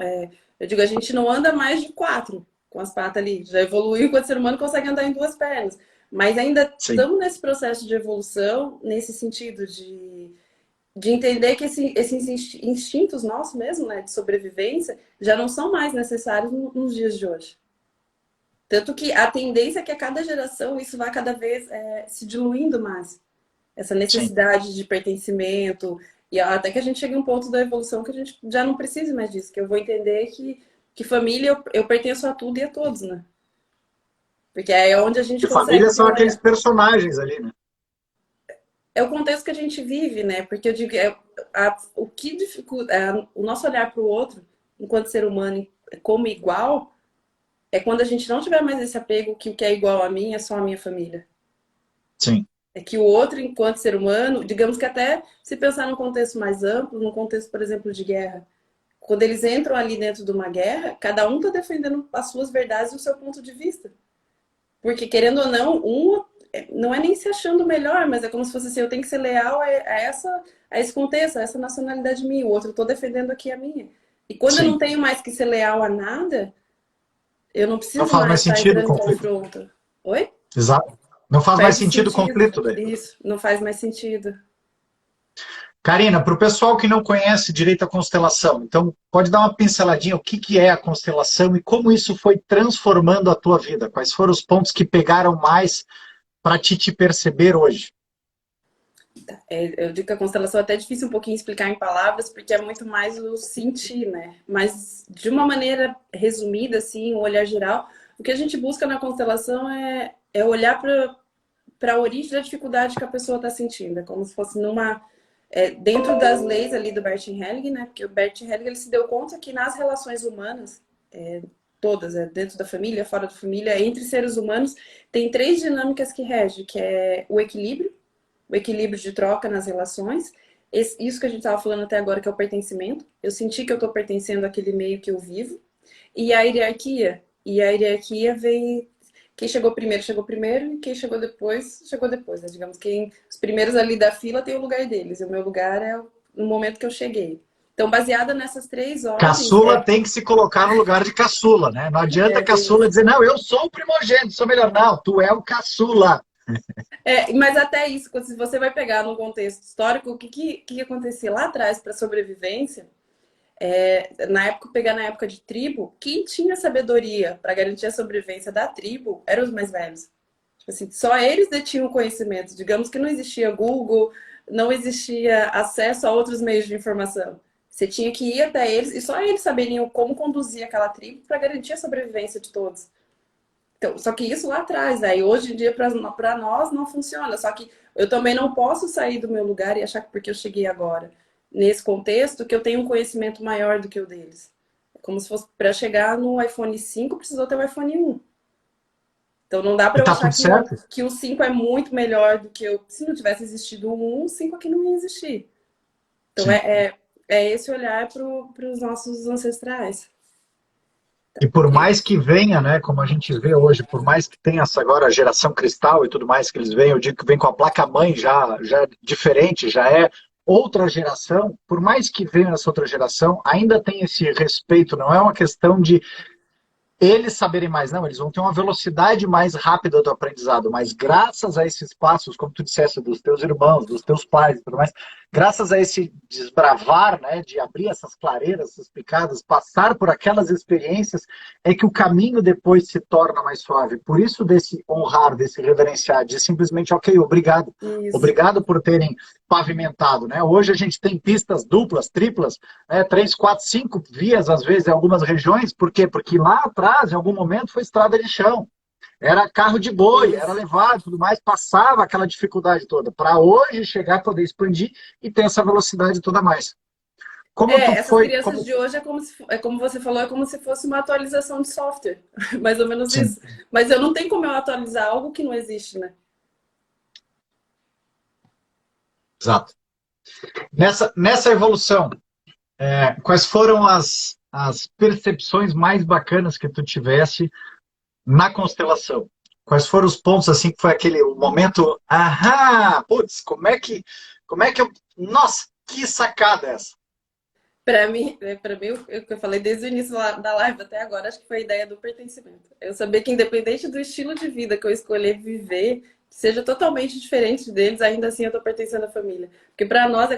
eu digo, a gente não anda mais de quatro com as patas ali. Já evoluiu enquanto ser humano, consegue andar em duas pernas. Mas ainda sim. estamos nesse processo de evolução, nesse sentido de entender que esses instintos nossos mesmo, né, de sobrevivência, já não são mais necessários nos dias de hoje. Tanto que a tendência é que a cada geração isso vai cada vez se diluindo mais. Essa Sim. necessidade de pertencimento, e até que a gente chegue a um ponto da evolução que a gente já não precise mais disso, que eu vou entender que família eu pertenço a tudo e a todos, né? Porque é onde a gente E consegue família ter são um aqueles olhar. personagens ali, né? É o contexto que a gente vive, né? Porque eu digo, o que dificulta, o nosso olhar para o outro, enquanto ser humano, como igual, é quando a gente não tiver mais esse apego que o que é igual a mim é só a minha família. Sim. É que o outro, enquanto ser humano, digamos que até se pensar num contexto mais amplo, num contexto, por exemplo, de guerra, quando eles entram ali dentro de uma guerra, cada um está defendendo as suas verdades e o seu ponto de vista. Porque, querendo ou não, não é nem se achando melhor, mas é como se fosse assim, eu tenho que ser leal a esse contexto, a essa nacionalidade minha. O outro, eu estou defendendo aqui a minha. E quando eu não Sim. tenho mais que ser leal a nada, eu não Não preciso faz mais mais estar sentido o entrando em conflito. confronto. Oi? Exato. Não faz mais Perde sentido o sentido. conflito daí. Isso, não faz mais sentido. Karina, para o pessoal que não conhece direito a constelação, então pode dar uma pinceladinha o que é a constelação e como isso foi transformando a tua vida? Quais foram os pontos que pegaram mais para te perceber hoje? Eu digo que a constelação é até difícil um pouquinho explicar em palavras, porque é muito mais o sentir, né? Mas de uma maneira resumida, assim, um olhar geral, o que a gente busca na constelação é olhar para a origem da dificuldade que a pessoa está sentindo. É como se fosse dentro das leis ali do Bert Hellinger, né? Porque o Bert Hellinger ele se deu conta que nas relações humanas, todas, dentro da família, fora da família, entre seres humanos, tem três dinâmicas que regem, que é o equilíbrio de troca nas relações, isso que a gente estava falando até agora, que é o pertencimento. Eu senti que eu estou pertencendo àquele meio que eu vivo. E a hierarquia. E a hierarquia vem quem chegou primeiro, e quem chegou depois, né? Digamos, os primeiros ali da fila têm o lugar deles, e o meu lugar é no momento que eu cheguei. Então, baseada nessas 3 ordens, Caçula tem que se colocar no lugar de caçula, né? Não adianta tem caçula isso. dizer, não, eu sou o primogênito, sou melhor. Não, tu é o caçula. Mas até isso, se você vai pegar no contexto histórico, o que acontecia lá atrás para a sobrevivência, pegar na época de tribo, quem tinha sabedoria para garantir a sobrevivência da tribo eram os mais velhos. Tipo assim, só eles detinham conhecimento. Digamos que não existia Google, não existia acesso a outros meios de informação. Você tinha que ir até eles e só eles saberiam como conduzir aquela tribo para garantir a sobrevivência de todos. Então, só que isso lá atrás, aí hoje em dia para nós não funciona. Só que eu também não posso sair do meu lugar e achar que porque eu cheguei agora nesse contexto que eu tenho um conhecimento maior do que o deles. É como se fosse para chegar no iPhone 5 precisou ter o iPhone 1. Então não dá E para eu tá achar tudo certo? que o 5 é muito melhor do que eu. Se não tivesse existido o 1, o 5 aqui não ia existir. Então Sim. é esse olhar para os nossos ancestrais. E por E- mais que venha, né, como a gente vê hoje, por mais que tenha essa agora geração cristal e tudo mais que eles vêm, eu digo que vem com a placa-mãe já é diferente, já é outra geração, por mais que venha essa outra geração, ainda tem esse respeito, não é uma questão de eles saberem mais, não, eles vão ter uma velocidade mais rápida do aprendizado, mas graças a esses passos, como tu disseste, dos teus irmãos, dos teus pais e tudo mais, graças a esse desbravar, né, de abrir essas clareiras, essas picadas, passar por aquelas experiências, é que o caminho depois se torna mais suave. Por isso desse honrar, desse reverenciar, de simplesmente, ok, obrigado. Isso. Obrigado por terem pavimentado, né? Hoje a gente tem pistas duplas, triplas, né? 3, 4, 5 vias, às vezes, em algumas regiões. Por quê? Porque lá atrás, em algum momento, foi estrada de chão. Era carro de boi, era Isso. levado, tudo mais, passava aquela dificuldade toda. Para hoje chegar, poder expandir e ter essa velocidade toda mais. Como tu Essas foi, crianças como... de hoje é como você falou, é como se fosse uma atualização de software. Mais ou menos Sim, isso. Mas eu não tenho como eu atualizar algo que não existe, né? exato. Nessa evolução, quais foram as percepções mais bacanas que tu tivesse na constelação? Quais foram os pontos assim que foi aquele momento, ahá, putz, como é que eu, nossa, que sacada essa? Para mim, o que eu falei desde o início da live até agora, acho que foi a ideia do pertencimento. Eu saber que independente do estilo de vida que eu escolher viver, seja totalmente diferente deles, ainda assim eu tô pertencendo à família. Porque para nós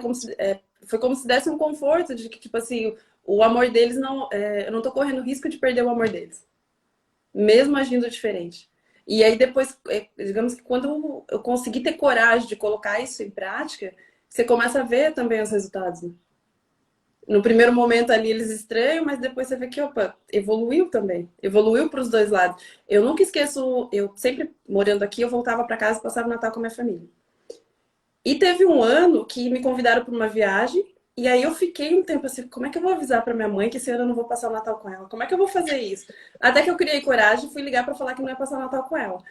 foi como se desse um conforto de que, tipo assim, o amor deles não, eu não tô correndo risco de perder o amor deles, mesmo agindo diferente. E aí depois, digamos que quando eu consegui ter coragem de colocar isso em prática, você começa a ver também os resultados, né? No primeiro momento ali eles estranham, mas depois você vê que, opa, evoluiu também. Evoluiu para os dois lados. Eu nunca esqueço, eu sempre morando aqui, eu voltava para casa e passava o Natal com a minha família. E teve um ano que me convidaram para uma viagem, e aí eu fiquei um tempo assim, como é que eu vou avisar para minha mãe que esse ano eu não vou passar o Natal com ela? Como é que eu vou fazer isso? Até que eu criei coragem e fui ligar para falar que não ia passar o Natal com ela.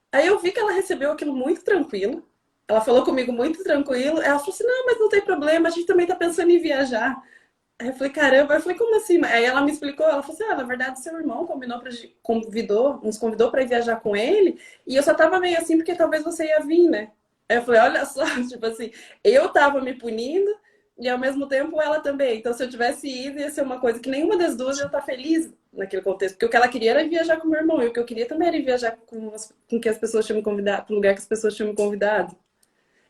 Aí eu vi que ela recebeu aquilo muito tranquilo. Ela falou comigo muito tranquilo. Ela falou assim: não, mas não tem problema, a gente também tá pensando em viajar. Aí eu falei, caramba, eu falei, como assim? Aí ela me explicou, ela falou assim, na verdade, seu irmão nos convidou para ir viajar com ele, e eu só tava meio assim porque talvez você ia vir, né? Aí eu falei, olha só, tipo assim, eu tava me punindo e ao mesmo tempo ela também. Então, se eu tivesse ido, ia ser uma coisa que nenhuma das duas ia estar feliz naquele contexto. Porque o que ela queria era viajar com o meu irmão, e o que eu queria também era ir viajar com que as pessoas tinham me convidado, pro lugar que as pessoas tinham me convidado.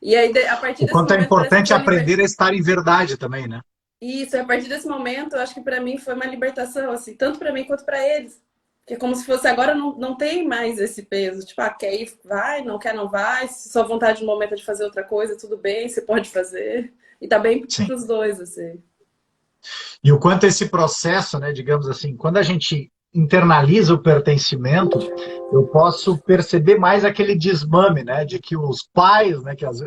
E aí, a partir O desse quanto é momento, parece que importante foi aprender a estar em verdade também, né? isso, a partir desse momento, eu acho que para mim foi uma libertação, assim, tanto para mim quanto para eles. Que é como se fosse agora não tem mais esse peso. Tipo, quer ir, vai, não quer, não vai. Se sua vontade no momento é de fazer outra coisa, tudo bem, você pode fazer. E tá bem Sim. pros dois, assim. E o quanto esse processo, né, digamos assim, quando a gente internaliza o pertencimento, eu posso perceber mais aquele desmame, né, de que os pais, né, que às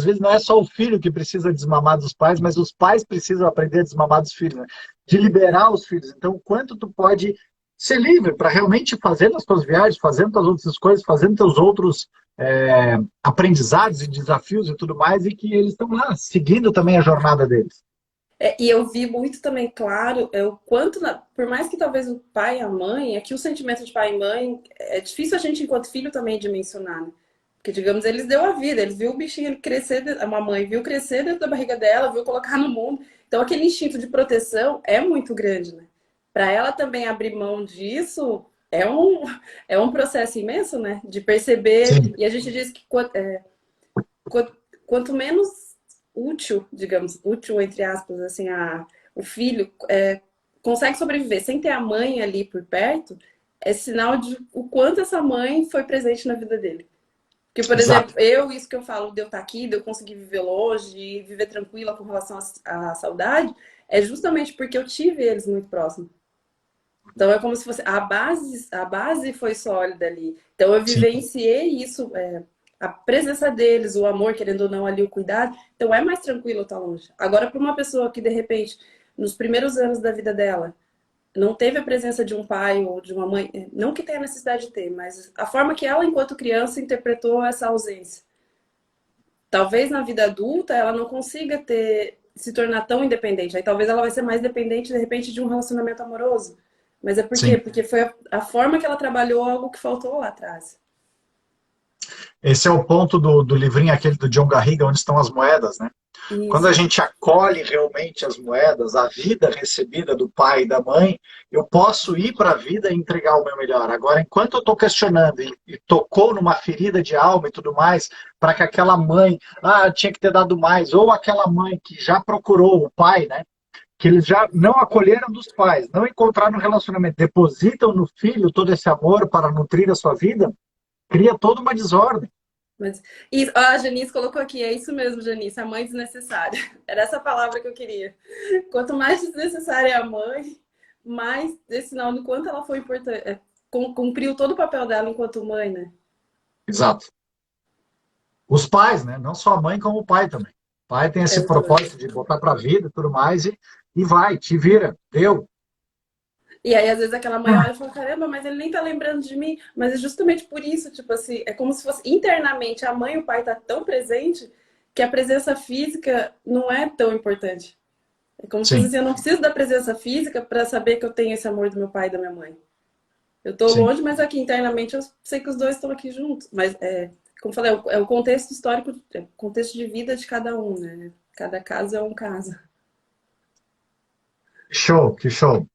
vezes não é só o filho que precisa desmamar dos pais, mas os pais precisam aprender a desmamar dos filhos, né, de liberar os filhos. Então, o quanto tu pode ser livre para realmente fazer as tuas viagens, fazendo as outras coisas, fazendo teus outros aprendizados e desafios e tudo mais, e que eles estão lá, seguindo também a jornada deles. E eu vi muito também, claro, o quanto, por mais que talvez o pai e a mãe, é que o sentimento de pai e mãe, é difícil a gente, enquanto filho, também dimensionar, né? Porque, digamos, eles deu a vida, eles viu o bichinho ele crescer, uma mãe viu crescer dentro da barriga dela, viu colocar no mundo. Então, aquele instinto de proteção é muito grande, né? Para ela também abrir mão disso, é um processo imenso, né? De perceber, Sim, e a gente diz que quanto, quanto menos útil, digamos, útil entre aspas, assim, o filho consegue sobreviver sem ter a mãe ali por perto, é sinal de o quanto essa mãe foi presente na vida dele. Porque, por exemplo, exato. isso que eu falo de eu estar aqui, de eu conseguir viver longe e viver tranquila com relação à saudade, é justamente porque eu tive eles muito próximos. Então é como se fosse a base foi sólida ali. Então eu Sim. vivenciei isso, a presença deles, o amor, querendo ou não ali, o cuidado. Então é mais tranquilo estar longe. Agora, para uma pessoa que de repente, nos primeiros anos da vida dela, não teve a presença de um pai ou de uma mãe, não que tenha necessidade de ter, mas a forma que ela, enquanto criança, interpretou essa ausência. Talvez na vida adulta ela não consiga se tornar tão independente. Aí talvez ela vai ser mais dependente, de repente, de um relacionamento amoroso. Mas é por quê? Sim. Porque foi a forma que ela trabalhou algo que faltou lá atrás. Esse é o ponto do livrinho aquele do John Garriga, onde estão as moedas, né? Quando a Isso. gente acolhe realmente as moedas, a vida recebida do pai e da mãe, eu posso ir para a vida e entregar o meu melhor. Agora, enquanto eu estou questionando e tocou numa ferida de alma e tudo mais, para que aquela mãe, tinha que ter dado mais, ou aquela mãe que já procurou o pai, né? Que eles já não acolheram dos pais, não encontraram relacionamento, depositam no filho todo esse amor para nutrir a sua vida, cria toda uma desordem. Mas isso, a Janice colocou aqui, é isso mesmo, Janice, a mãe desnecessária. Era essa palavra que eu queria. Quanto mais desnecessária é a mãe, mais esse sinal do quanto ela foi importante, cumpriu todo o papel dela enquanto mãe, né? Exato. Os pais, né? Não só a mãe, como o pai também. O pai tem É esse os dois. propósito de botar para a vida e tudo mais, e vai, te vira, deu. E aí, às vezes, aquela mãe olha e fala, caramba, mas ele nem tá lembrando de mim. Mas é justamente por isso, tipo assim, é como se fosse internamente a mãe e o pai tá tão presente que a presença física não é tão importante. É como se fosse Sim, assim, eu não preciso da presença física para saber que eu tenho esse amor do meu pai e da minha mãe. Eu tô sim. longe, mas aqui internamente eu sei que os dois estão aqui juntos. Mas, como eu falei, é o contexto histórico, é o contexto de vida de cada um, né? Cada caso é um caso. Show, que show.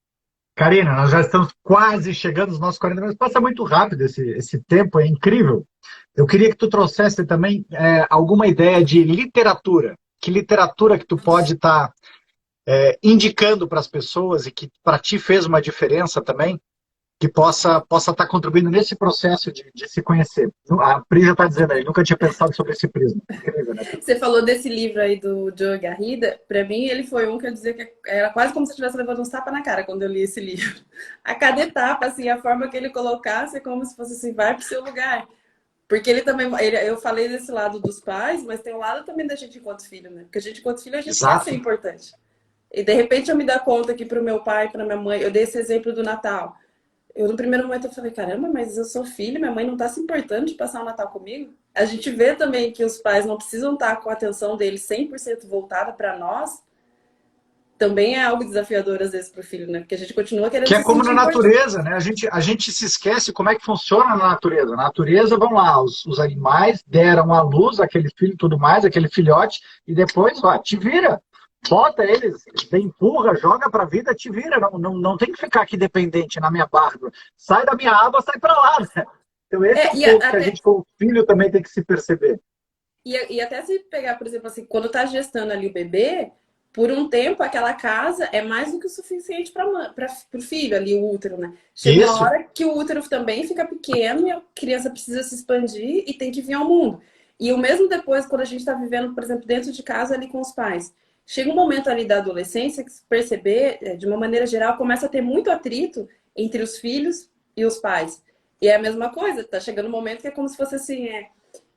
Karina, nós já estamos quase chegando aos nossos 40 minutos. Passa muito rápido esse tempo, é incrível. Eu queria que tu trouxesse também alguma ideia de literatura. Que literatura que tu pode estar indicando para as pessoas e que para ti fez uma diferença também, que possa estar contribuindo nesse processo de se conhecer. A Pri já está dizendo aí, nunca tinha pensado sobre esse prisma. Incrível, né? Você falou desse livro aí do Joe Garrida. Para mim, ele foi um que eu dizia que era quase como se eu estivesse levando um tapa na cara quando eu li esse livro. A cada etapa, assim, a forma que ele colocasse é como se fosse assim, vai pro seu lugar. Porque ele também, eu falei desse lado dos pais, mas tem o lado também da gente enquanto filho, né? Porque a gente enquanto filho, a gente quer ser Exato. importante. E de repente eu me dar conta que pro meu pai, pra minha mãe, eu dei esse exemplo do Natal. Eu, no primeiro momento, eu falei, caramba, mas eu sou filho, minha mãe não tá se importando de passar o Natal comigo. A gente vê também que os pais não precisam estar com a atenção deles 100% voltada para nós. Também é algo desafiador, às vezes, pro filho, né? Porque a gente continua querendo Que é se como na sentir importante. natureza, né? A gente se esquece como é que funciona na natureza. Na natureza, vão lá, os animais deram à luz aquele filho e tudo mais, aquele filhote, e depois, ó, te vira. Bota eles, empurra, joga para a vida, te vira. Não tem que ficar aqui dependente na minha barra. Sai da minha aba, sai para lá, né? Então, esse é o E ponto que a até, gente, como filho, também tem que se perceber. e até se pegar, por exemplo, assim, quando tá gestando ali o bebê, por um tempo aquela casa é mais do que o suficiente para o filho ali, o útero, né? Chega uma Isso, hora que o útero também fica pequeno e a criança precisa se expandir e tem que vir ao mundo. E o mesmo depois, quando a gente está vivendo, por exemplo, dentro de casa ali com os pais. Chega um momento ali da adolescência que se perceber, de uma maneira geral, começa a ter muito atrito entre os filhos e os pais. E é a mesma coisa, tá chegando um momento que é como se fosse assim,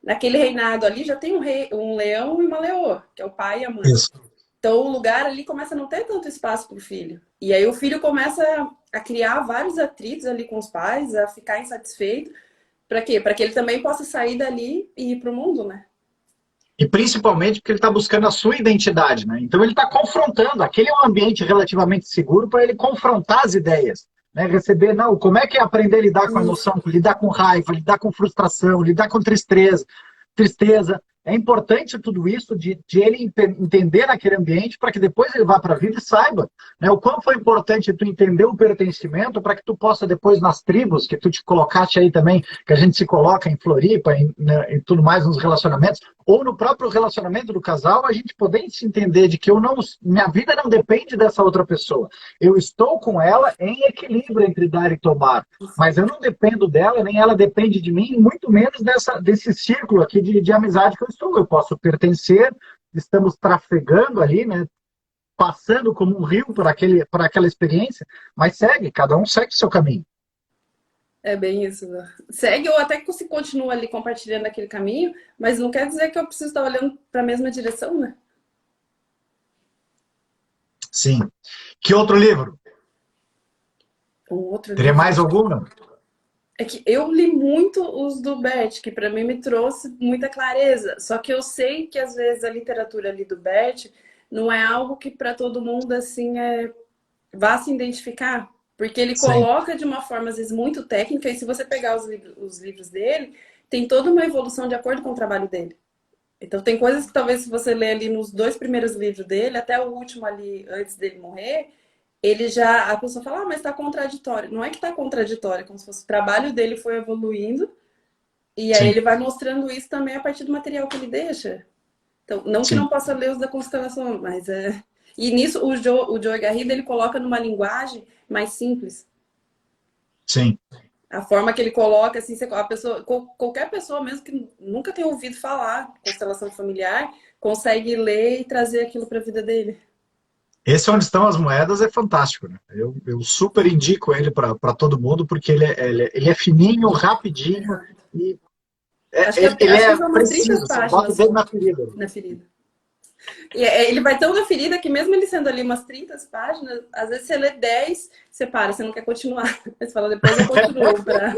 naquele reinado ali já tem um rei, um leão e uma leoa, que é o pai e a mãe. isso. Então o lugar ali começa a não ter tanto espaço para o filho. E aí o filho começa a criar vários atritos ali com os pais, a ficar insatisfeito. Para quê? Para que ele também possa sair dali e ir para o mundo, né? E principalmente porque ele está buscando a sua identidade, né? Então ele está confrontando. Aquele é um ambiente relativamente seguro para ele confrontar as ideias, né? Receber, não, como é que é aprender a lidar com a Isso. emoção, lidar com raiva, lidar com frustração, lidar com tristeza. É importante tudo isso de ele entender naquele ambiente para que depois ele vá para a vida e saiba, né, o quão foi importante tu entender o pertencimento para que tu possa depois nas tribos, que tu te colocaste aí também, que a gente se coloca em Floripa né, e tudo mais nos relacionamentos, ou no próprio relacionamento do casal, a gente poder se entender de que minha vida não depende dessa outra pessoa. Eu estou com ela em equilíbrio entre dar e tomar. Mas eu não dependo dela, nem ela depende de mim, muito menos desse círculo aqui de amizade que eu estou. Eu posso pertencer, estamos trafegando ali, né? Passando como um rio por aquela experiência, mas segue, cada um segue o seu caminho. É bem isso, né? Segue ou até que você continua ali compartilhando aquele caminho, mas não quer dizer que eu preciso estar olhando para a mesma direção, né? Sim. Que outro livro? Um outro Teria livro. mais algum, não? É que eu li muito os do Bert, que para mim me trouxe muita clareza. Só que eu sei que às vezes a literatura ali do Bert não é algo que para todo mundo assim vá se identificar, porque ele Sim, coloca de uma forma às vezes muito técnica e se você pegar os livros dele, tem toda uma evolução de acordo com o trabalho dele. Então tem coisas que talvez se você ler ali nos dois primeiros livros dele, até o último ali antes dele morrer, ele já a pessoa fala, ah, mas está contraditório. Não é que está contraditório, é como se fosse o trabalho dele foi evoluindo e aí sim, ele vai mostrando isso também a partir do material que ele deixa. Então, não que não sim, possa ler os da constelação, mas é. E nisso o Joe Garrido ele coloca numa linguagem mais simples. sim. A forma que ele coloca, assim, a pessoa, qualquer pessoa mesmo que nunca tenha ouvido falar de constelação familiar, consegue ler e trazer aquilo para a vida dele. Esse Onde Estão as Moedas é fantástico, né? Eu super indico ele para todo mundo, porque ele é fininho, rapidinho, Exato. e ele Acho que é são umas 30 preciso, você bota o páginas dedo na ferida. na ferida. E ele vai tão na ferida que mesmo ele sendo ali umas 30 páginas, às vezes você lê 10, você para, você não quer continuar. Você fala, depois eu continuo para.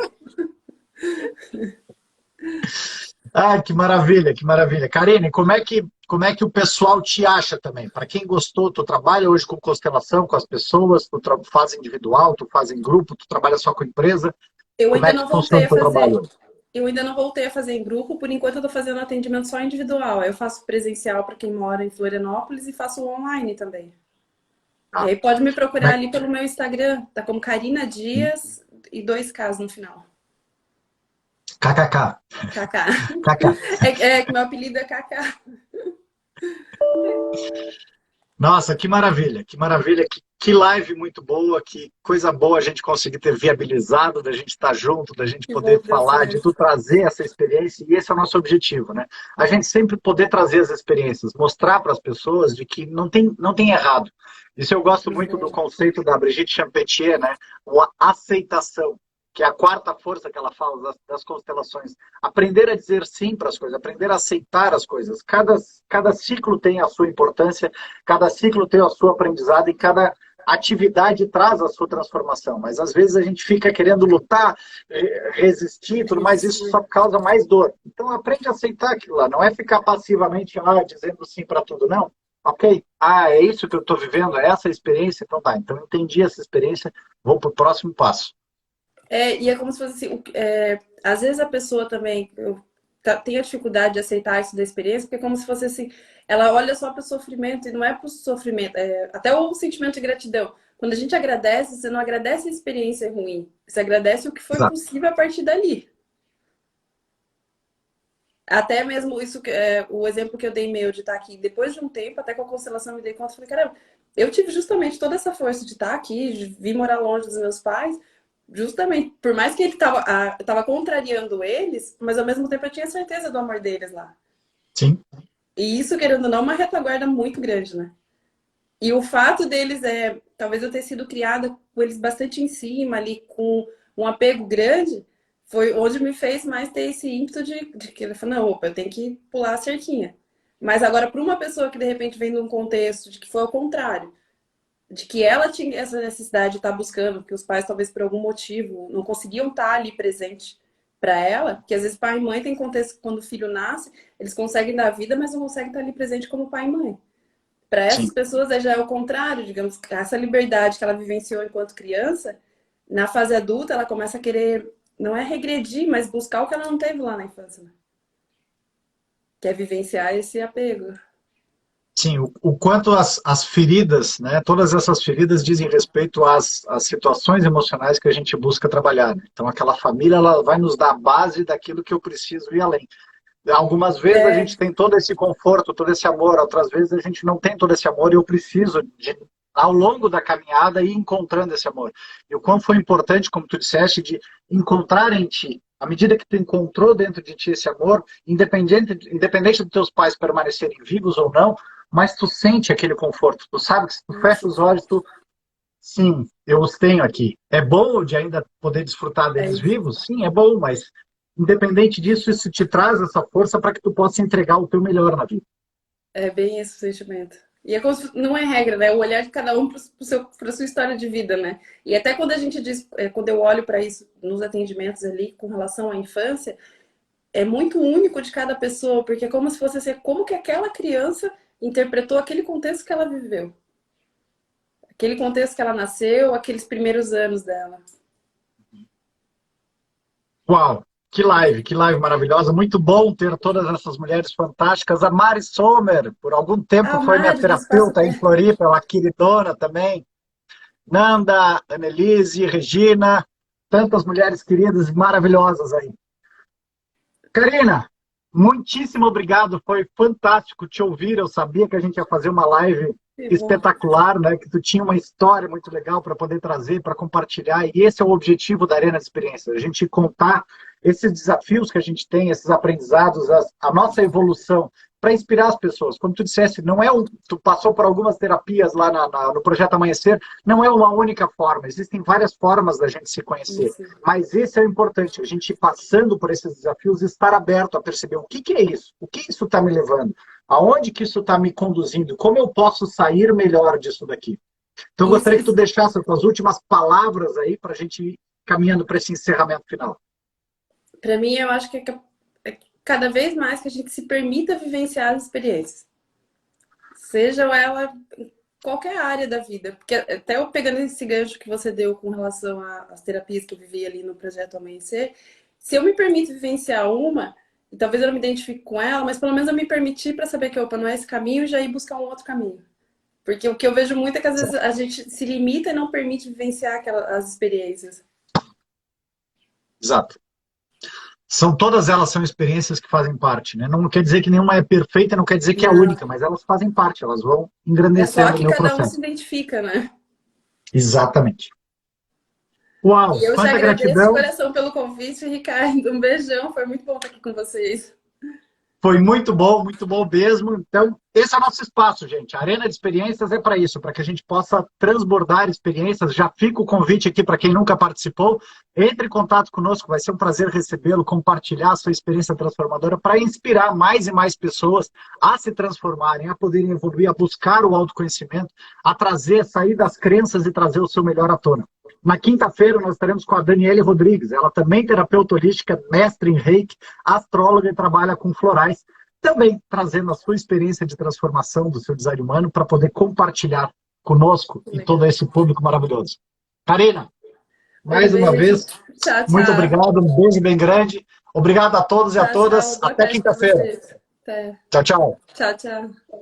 Ah, que maravilha, que maravilha. Karine, como é que o pessoal te acha também? Para quem gostou, tu trabalha hoje com constelação, com as pessoas, faz individual, tu faz em grupo, tu trabalha só com empresa. Eu Como ainda é que não voltei funciona o a teu fazer. trabalho? Eu ainda não voltei a fazer em grupo, por enquanto eu tô fazendo atendimento só individual. Eu faço presencial para quem mora em Florianópolis e faço online também. E Ah, aí pode me como procurar é ali pelo meu Instagram, tá como Karina Dias e 2 Ks no final. KKK, KK. KK. É que meu apelido é KK. Nossa, que maravilha, que live muito boa, que coisa boa a gente conseguir ter viabilizado, da gente estar junto, da gente Que bom poder que deu falar, de tu certo. trazer essa experiência, e esse é o nosso objetivo, né? A gente sempre poder trazer as experiências, mostrar para as pessoas de que não tem errado. Isso eu gosto muito do conceito da Brigitte Champetier, né? A aceitação, que é a quarta força que ela fala das constelações. Aprender a dizer sim para as coisas, aprender a aceitar as coisas. Cada ciclo tem a sua importância, cada ciclo tem a sua aprendizado e cada atividade traz a sua transformação. Mas às vezes a gente fica querendo lutar, resistir, tudo mais, isso só causa mais dor. Então aprende a aceitar aquilo lá, não é ficar passivamente dizendo sim para tudo, não. Ok, é isso que eu estou vivendo, é essa experiência, então tá, então entendi essa experiência, vou para o próximo passo. E é como se fosse assim, às vezes a pessoa também tem a dificuldade de aceitar isso da experiência, porque é como se fosse assim, ela olha só para o sofrimento e não é para o sofrimento, até o sentimento de gratidão. Quando a gente agradece, você não agradece a experiência ruim, você agradece o que foi Exato. possível a partir dali. Até mesmo isso, o exemplo que eu dei meu de estar aqui, depois de um tempo, até com a constelação me dei conta, eu falei, caramba, eu tive justamente toda essa força de estar aqui, de vir morar longe dos meus pais, justamente, por mais que ele tava contrariando eles, mas ao mesmo tempo eu tinha certeza do amor deles lá. Sim, E isso, querendo ou não, é uma retaguarda muito grande, né? E o fato deles talvez eu ter sido criada com eles bastante em cima, ali, com um apego grande, foi onde me fez mais ter esse ímpeto de que ele falou, não, opa, eu tenho que pular a cerquinha. Mas agora, para uma pessoa que de repente vem de um contexto de que foi ao contrário, de que ela tinha essa necessidade de estar buscando, que os pais talvez por algum motivo não conseguiam estar ali presente para ela, porque às vezes pai e mãe tem contexto que quando o filho nasce, eles conseguem dar vida, mas não conseguem estar ali presente como pai e mãe. Para Sim. essas pessoas já é o contrário, digamos, essa liberdade que ela vivenciou enquanto criança, na fase adulta ela começa a querer, não é regredir, mas buscar o que ela não teve lá na infância, né? Que é vivenciar esse apego. Sim, o quanto as feridas, né, todas essas feridas dizem respeito às situações emocionais que a gente busca trabalhar, né? Então, aquela família, ela vai nos dar a base daquilo que eu preciso ir além. Algumas vezes a É, gente tem todo esse conforto, todo esse amor, outras vezes a gente não tem todo esse amor e eu preciso, ao longo da caminhada, ir encontrando esse amor. E o quão foi importante, como tu disseste, de encontrar em ti. À medida que tu encontrou dentro de ti esse amor, independente dos teus pais permanecerem vivos ou não, mas tu sente aquele conforto. Tu sabe que se tu fecha os olhos, tu, sim, eu os tenho aqui. É bom de ainda poder desfrutar é deles isso. vivos? Sim, é bom, mas independente disso, isso te traz essa força para que tu possa entregar o teu melhor na vida. É bem esse o sentimento. E é como não é regra, né? O olhar de cada um para a sua história de vida, né? E até quando a gente diz, quando eu olho para isso nos atendimentos ali com relação à infância, é muito único de cada pessoa, porque é como se fosse assim, como que aquela criança interpretou aquele contexto que ela viveu. Aquele contexto que ela nasceu, aqueles primeiros anos dela. Uau! Que live maravilhosa. Muito bom ter todas essas mulheres fantásticas. A Mari Sommer, por algum Ah, tempo, o foi minha Mário do Espaço terapeuta em Floripa, ela queridona também. Nanda, Annelise, Regina, tantas mulheres queridas e maravilhosas aí. Karina, muitíssimo obrigado. Foi fantástico te ouvir. Eu sabia que a gente ia fazer uma live Que bom. espetacular, né? Que tu tinha uma história muito legal para poder trazer, para compartilhar. E esse é o objetivo da Arena de Experiência, a gente contar esses desafios que a gente tem, esses aprendizados, a nossa evolução, para inspirar as pessoas. Como tu disseste, não é tu passou por algumas terapias lá no Projeto Amanhecer, não é uma única forma, existem várias formas da gente se conhecer. Isso. Mas esse é o importante, a gente passando por esses desafios, estar aberto a perceber o que é isso, o que isso está me levando, aonde que isso está me conduzindo, como eu posso sair melhor disso daqui. Então, eu Isso, gostaria que tu isso. deixasse as tuas últimas palavras aí para a gente ir caminhando para esse encerramento final. Para mim, eu acho que é cada vez mais que a gente se permita vivenciar as experiências. Seja ela em qualquer área da vida. Porque até eu pegando esse gancho que você deu com relação às terapias que eu vivi ali no Projeto Amanhecer, se eu me permito vivenciar uma, e talvez eu não me identifique com ela, mas pelo menos eu me permitir para saber que, opa, não é esse caminho e já ir buscar um outro caminho. Porque o que eu vejo muito é que às vezes a gente se limita e não permite vivenciar as experiências. Exato. Todas elas são experiências que fazem parte, né? Não quer dizer que nenhuma é perfeita, não quer dizer que é a Não. única, mas elas fazem parte, elas vão É só engrandecendo o que meu cada um se processo. identifica, né? Exatamente. Uau, E eu já quanta agradeço de gratidão. coração pelo convite, Ricardo. Um beijão, foi muito bom estar aqui com vocês. Foi muito bom mesmo. Então, esse é o nosso espaço, gente. A Arena de Experiências é para isso, para que a gente possa transbordar experiências. Já fica o convite aqui para quem nunca participou. Entre em contato conosco, vai ser um prazer recebê-lo, compartilhar a sua experiência transformadora para inspirar mais e mais pessoas a se transformarem, a poderem evoluir, a buscar o autoconhecimento, a trazer, sair das crenças e trazer o seu melhor à tona. Na quinta-feira, nós estaremos com a Daniele Rodrigues. Ela também é terapeuta holística, mestre em reiki, astróloga e trabalha com florais, também trazendo a sua experiência de transformação do seu design humano para poder compartilhar conosco e todo Legal. esse público maravilhoso. Karina, Um mais uma beijo. vez, Tchau, muito tchau. obrigado, um beijo bem grande. Obrigado a todos e a Tchau, tchau. todas. Boa Até tarde para quinta-feira. vocês. Até. Tchau, tchau. Tchau, tchau.